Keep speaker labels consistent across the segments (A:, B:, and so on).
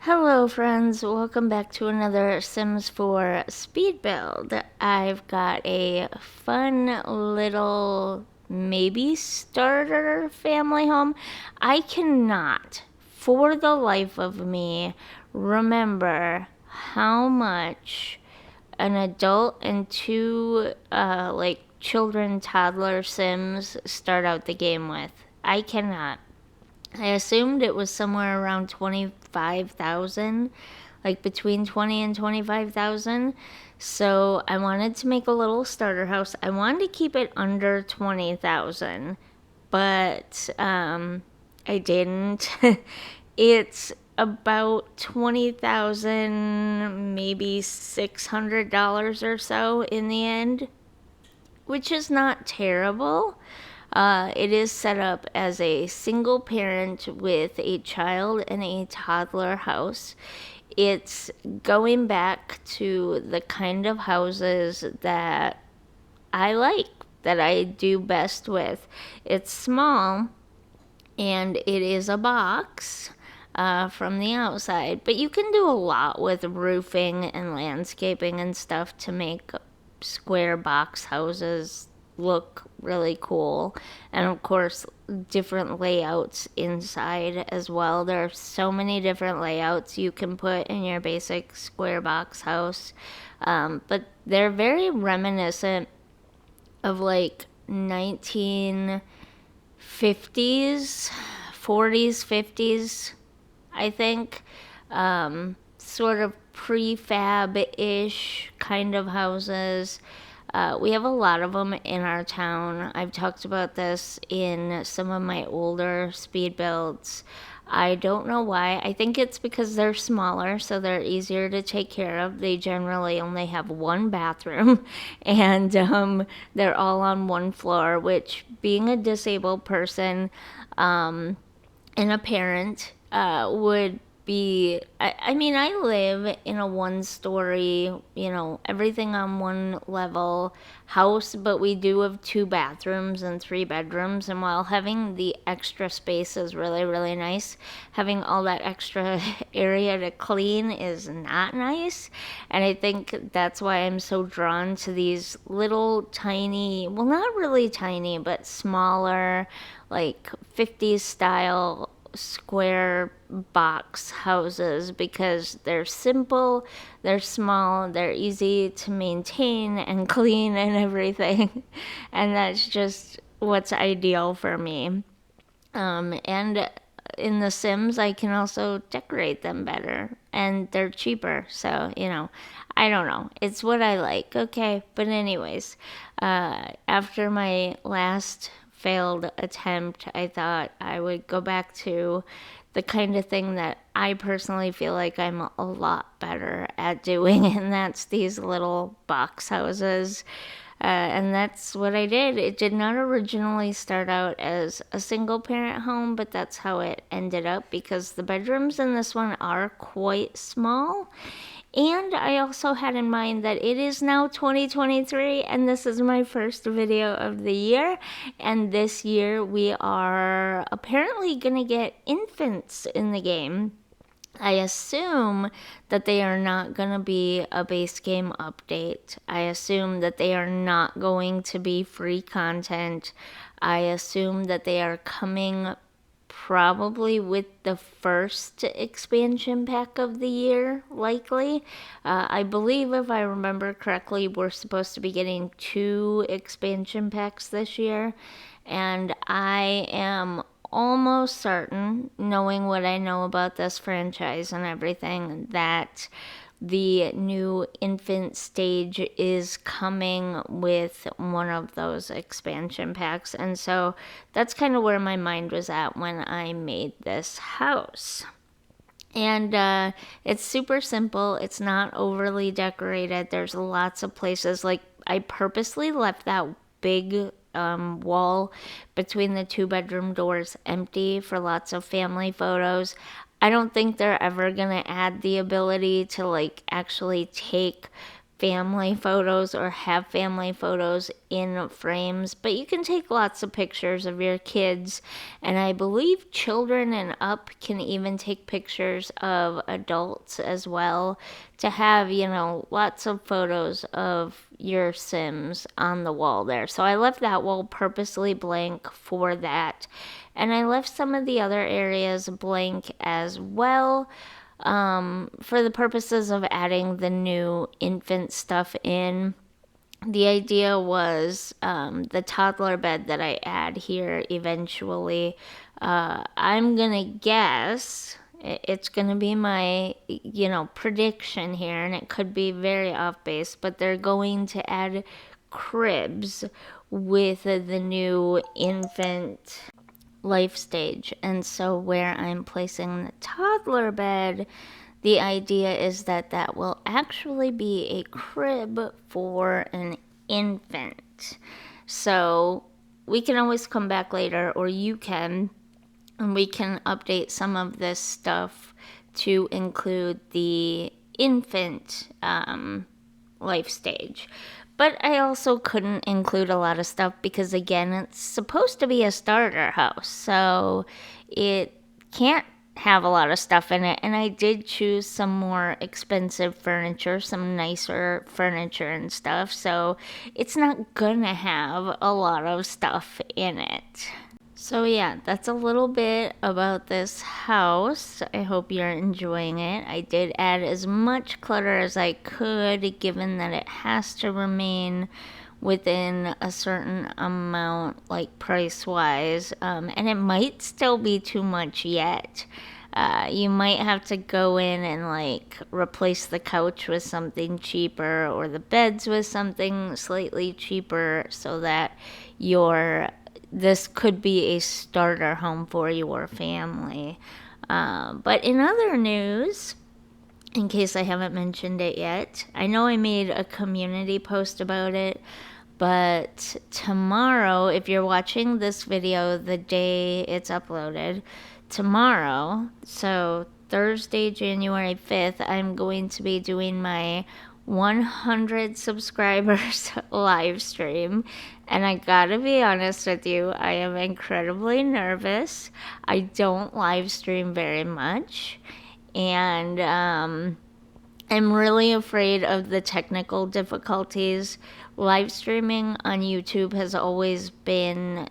A: Hello friends, welcome back to another Sims 4 speed build. I've got a fun little maybe starter family home. I cannot, for the life of me, remember how much an adult and two children toddler Sims start out the game with. I cannot. I assumed it was somewhere around 25,000, like between 20 and 25,000. So I wanted to make a little starter house. I wanted to keep it under 20,000, but I didn't. It's about 20,000, maybe $600 or so in the end, which is not terrible. It is set up as a single parent with a child and a toddler house. It's going back to the kind of houses that I like, that I do best with. It's small and it is a box from the outside, but you can do a lot with roofing and landscaping and stuff to make square box houses look really cool. And of course, different layouts inside as well. There are so many different layouts you can put in your basic square box house, but they're very reminiscent of like 1950s, 40s, 50s, I think. Sort of prefab-ish kind of houses. We have a lot of them in our town. I've talked about this in some of my older speed builds. I don't know why. I think it's because they're smaller, so they're easier to take care of. They generally only have one bathroom, and they're all on one floor, which, being a disabled person and a parent, would be. I mean, I live in a 1 story, everything on one level house, but we do have 2 bathrooms and 3 bedrooms. And while having the extra space is really, really nice, having all that extra area to clean is not nice. And I think that's why I'm so drawn to these little tiny, well, not really tiny, but smaller, like 50s style square box houses, because they're simple, they're small, they're easy to maintain and clean and everything. And that's just what's ideal for me. And in The Sims, I can also decorate them better and they're cheaper. So, I don't know. It's what I like. Okay. But, anyways, after my last failed attempt, I thought I would go back to the kind of thing that I personally feel like I'm a lot better at doing, and that's these little box houses. And that's what I did. It did not originally start out as a single parent home, but that's how it ended up, because the bedrooms in this one are quite small. And I also had in mind that it is now 2023 and this is my first video of the year. And this year we are apparently going to get infants in the game. I assume that they are not going to be a base game update. I assume that they are not going to be free content. I assume that they are coming probably with the first expansion pack of the year, likely. I believe, if I remember correctly, we're supposed to be getting 2 expansion packs this year. And I am almost certain, knowing what I know about this franchise and everything, that the new infant stage is coming with one of those expansion packs. And so that's kind of where my mind was at when I made this house. And it's super simple. It's not overly decorated. There's lots of places. Like, I purposely left that big wall between the 2 bedroom doors empty for lots of family photos. I don't think they're ever going to add the ability to, like, actually take family photos or have family photos in frames, but you can take lots of pictures of your kids, and I believe children and up can even take pictures of adults as well, to have, lots of photos of your Sims on the wall there. So I left that wall purposely blank for that, and I left some of the other areas blank as well, for the purposes of adding the new infant stuff in. The idea was, the toddler bed that I add here eventually. I'm gonna guess it's gonna be my, prediction here, and it could be very off base, but they're going to add cribs with the new infant life stage. And so where I'm placing the toddler bed, the idea is that that will actually be a crib for an infant. So we can always come back later, or you can, and we can update some of this stuff to include the infant life stage. But I also couldn't include a lot of stuff because, again, it's supposed to be a starter house, so it can't have a lot of stuff in it. And I did choose some more expensive furniture, some nicer furniture and stuff, so it's not gonna have a lot of stuff in it. So yeah, that's a little bit about this house. I hope you're enjoying it. I did add as much clutter as I could, given that it has to remain within a certain amount, like price-wise, and it might still be too much yet. You might have to go in and like replace the couch with something cheaper, or the beds with something slightly cheaper, so that this could be a starter home for your family. But in other news, in case I haven't mentioned it yet, I know I made a community post about it, but tomorrow, if you're watching this video the day it's uploaded, tomorrow, so Thursday, January 5th, I'm going to be doing my 100 subscribers live stream, and I gotta be honest with you, I am incredibly nervous. I don't live stream very much, and I'm really afraid of the technical difficulties. Live streaming on YouTube has always been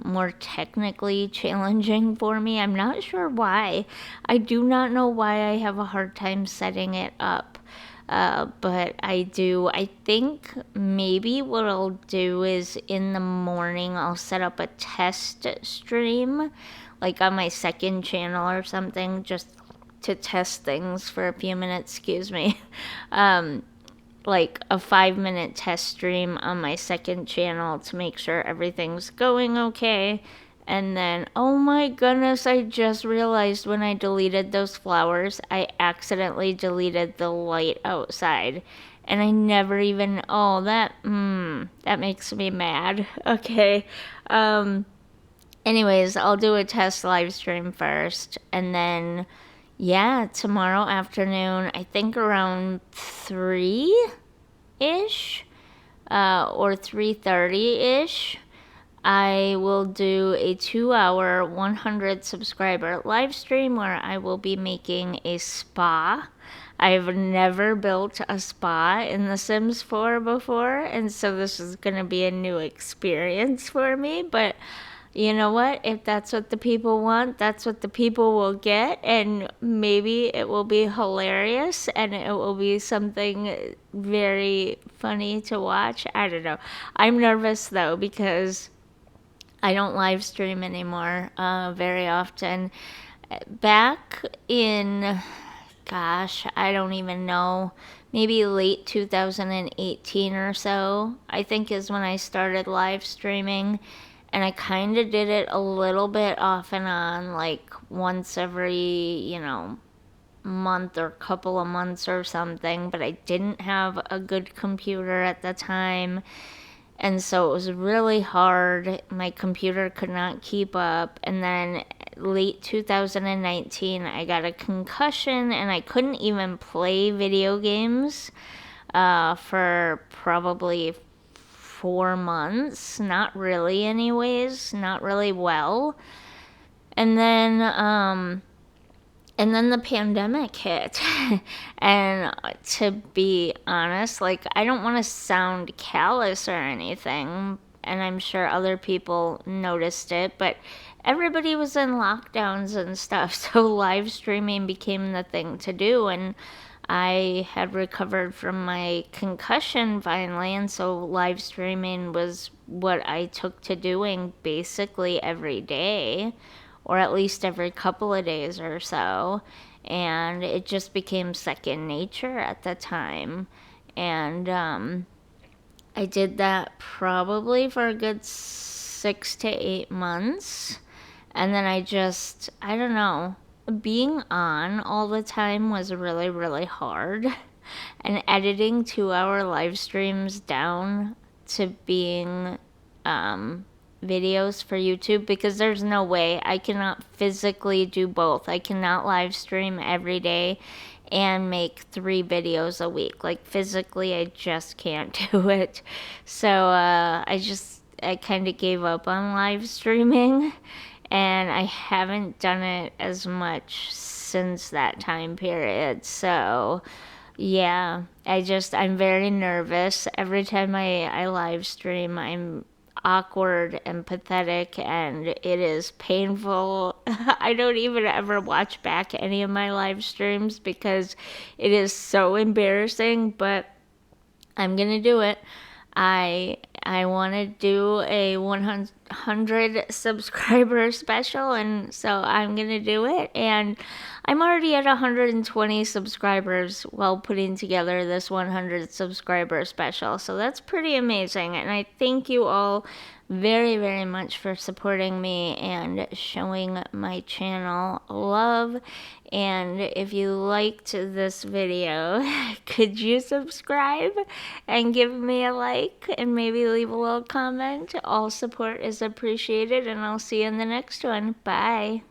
A: more technically challenging for me. I'm not sure why. I do not know why I have a hard time setting it up. But I do. I think maybe what I'll do is in the morning I'll set up a test stream, like on my second channel or something, just to test things for a few minutes, excuse me. Like a 5-minute test stream on my second channel to make sure everything's going okay. And then, oh my goodness, I just realized when I deleted those flowers, I accidentally deleted the light outside. And I never even, that makes me mad. Okay. Anyways, I'll do a test live stream first. And then, yeah, tomorrow afternoon, I think around 3-ish, or 3:30-ish, I will do a 2-hour 100 subscriber live stream where I will be making a spa. I've never built a spa in The Sims 4 before, and so this is going to be a new experience for me, but you know what? If that's what the people want, that's what the people will get, and maybe it will be hilarious and it will be something very funny to watch. I don't know. I'm nervous though because I don't live stream anymore very often. Back in, gosh, I don't even know, maybe late 2018 or so, I think is when I started live streaming. And I kind of did it a little bit off and on, like once every, month or couple of months or something. But I didn't have a good computer at the time. And so it was really hard. My computer could not keep up. And then late 2019, I got a concussion and I couldn't even play video games. for probably 4 months. Not really, anyways. Not really well. And then the pandemic hit. And to be honest, like, I don't want to sound callous or anything, and I'm sure other people noticed it, but everybody was in lockdowns and stuff, so live streaming became the thing to do. And I had recovered from my concussion finally, and so live streaming was what I took to doing basically every day, or at least every couple of days or so. And it just became second nature at the time. And I did that probably for a good 6 to 8 months. And then I don't know, being on all the time was really, really hard. And editing 2 hour live streams down to being videos for YouTube, because there's no way I cannot physically do both. I cannot live stream every day and make 3 videos a week. Like, physically, I just can't do it. So I kind of gave up on live streaming, and I haven't done it as much since that time period. So yeah, I'm very nervous. Every time I live stream, I'm awkward and pathetic, and it is painful. I don't even ever watch back any of my live streams because it is so embarrassing, but I'm gonna do it. I want to do a 100 subscriber special, and so I'm gonna do it. And I'm already at 120 subscribers while putting together this 100 subscriber special, so that's pretty amazing. And I thank you all very, very much for supporting me and showing my channel love. And if you liked this video, could you subscribe and give me a like and maybe leave a little comment? All support is appreciated, and I'll see you in the next one. Bye.